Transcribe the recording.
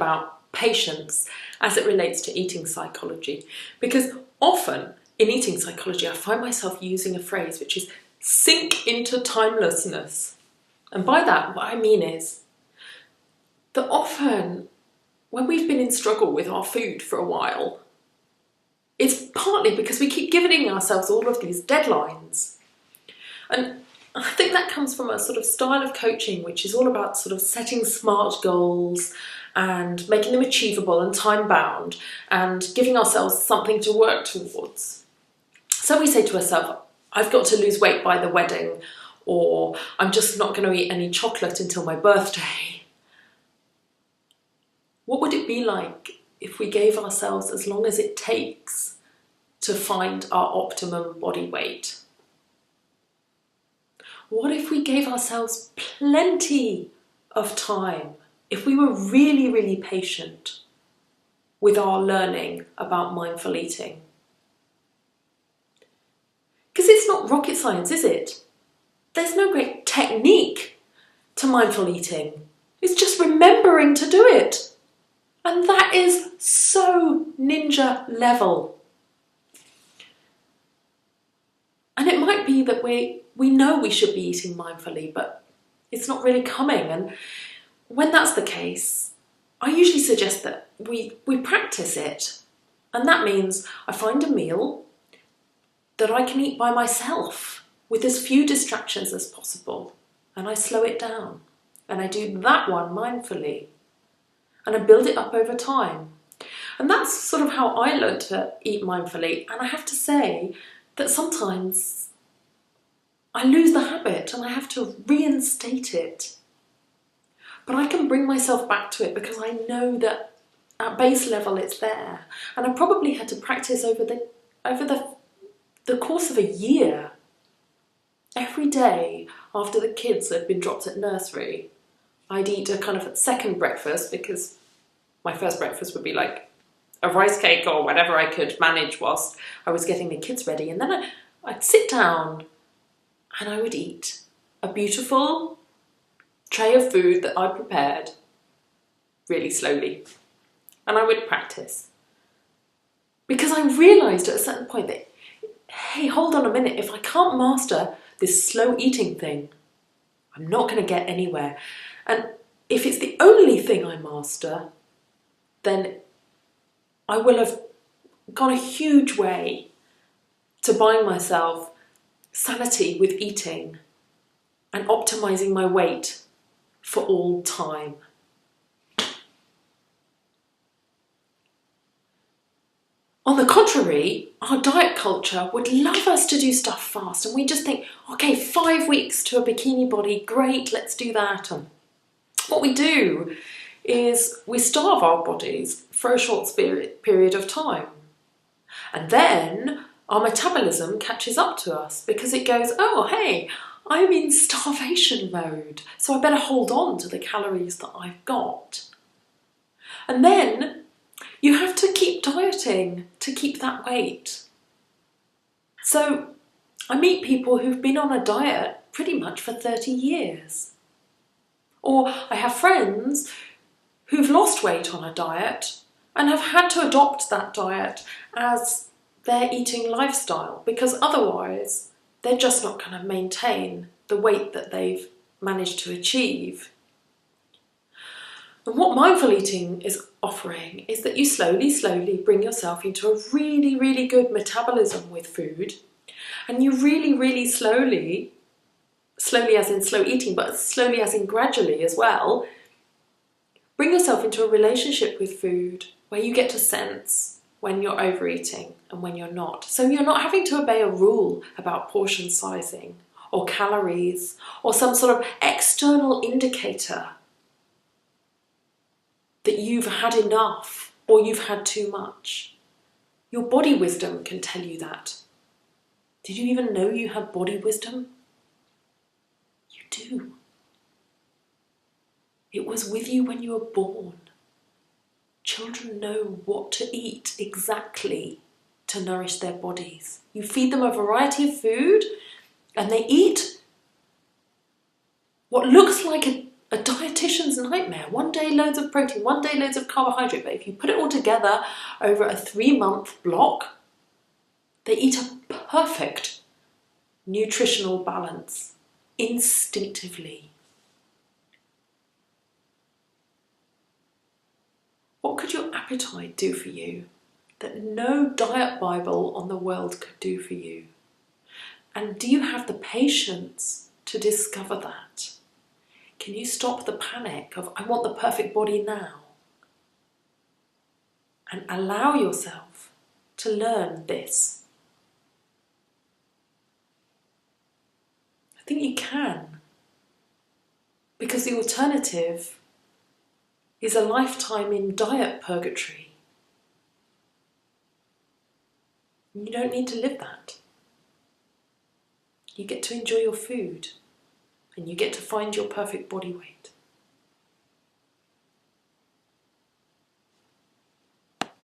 about patience as it relates to eating psychology, because often in eating psychology I find myself using a phrase which is sink into timelessness. And by that, what I mean is that often when we've been in struggle with our food for a while, it's partly because we keep giving ourselves all of these deadlines. And I think that comes from a sort of style of coaching which is all about sort of setting smart goals and making them achievable and time-bound and giving ourselves something to work towards. So we say to ourselves, I've got to lose weight by the wedding, or I'm just not going to eat any chocolate until my birthday. What would it be like if we gave ourselves as long as it takes to find our optimum body weight? What if we gave ourselves plenty of time? If we were really, really patient with our learning about mindful eating? Because it's not rocket science, is it? There's no great technique to mindful eating. It's just remembering to do it. And that is so ninja level. And it might be that we know we should be eating mindfully, but it's not really coming. And when that's the case, I usually suggest that we practice it. And that means I find a meal that I can eat by myself with as few distractions as possible. And I slow it down. And I do that one mindfully. And I build it up over time. And that's sort of how I learned to eat mindfully. And I have to say that sometimes I lose the habit and I have to reinstate it. But I can bring myself back to it because I know that at base level it's there. And I probably had to practice over the course of a year. Every day after the kids had been dropped at nursery, I'd eat a kind of second breakfast, because my first breakfast would be like a rice cake or whatever I could manage whilst I was getting the kids ready. And then I'd sit down and I would eat a beautiful tray of food that I prepared really slowly. And I would practice. Because I realised at a certain point that, hey, hold on a minute, if I can't master this slow eating thing, I'm not going to get anywhere. And if it's the only thing I master, then I will have gone a huge way to buying myself sanity with eating and optimizing my weight for all time. On the contrary, our diet culture would love us to do stuff fast, and we just think, okay, 5 weeks to a bikini body, great, let's do that. And what we do is we starve our bodies for a short period of time. And then our metabolism catches up to us because it goes, oh, hey, I'm in starvation mode, so I better hold on to the calories that I've got. And then you have to keep dieting to keep that weight. So I meet people who've been on a diet pretty much for 30 years. Or I have friends who've lost weight on a diet and have had to adopt that diet as their eating lifestyle, because otherwise they're just not going to maintain the weight that they've managed to achieve. And what mindful eating is offering is that you slowly bring yourself into a really, really good metabolism with food, and you really slowly as in slow eating, but slowly as in gradually as well, bring yourself into a relationship with food where you get to sense when you're overeating and when you're not. So you're not having to obey a rule about portion sizing or calories or some sort of external indicator that you've had enough or you've had too much. Your body wisdom can tell you that. Did you even know you had body wisdom? You do. It was with you when you were born. Children know what to eat exactly to nourish their bodies. You feed them a variety of food and they eat what looks like a a dietitian's nightmare. One day loads of protein, one day loads of carbohydrate, but if you put it all together over a 3-month block, they eat a perfect nutritional balance instinctively. What could your appetite do for you that no diet Bible on the world could do for you? And do you have the patience to discover that? Can you stop the panic of, I want the perfect body now? And allow yourself to learn this. I think you can. Because the alternative is a lifetime in diet purgatory. You don't need to live that. You get to enjoy your food, and you get to find your perfect body weight.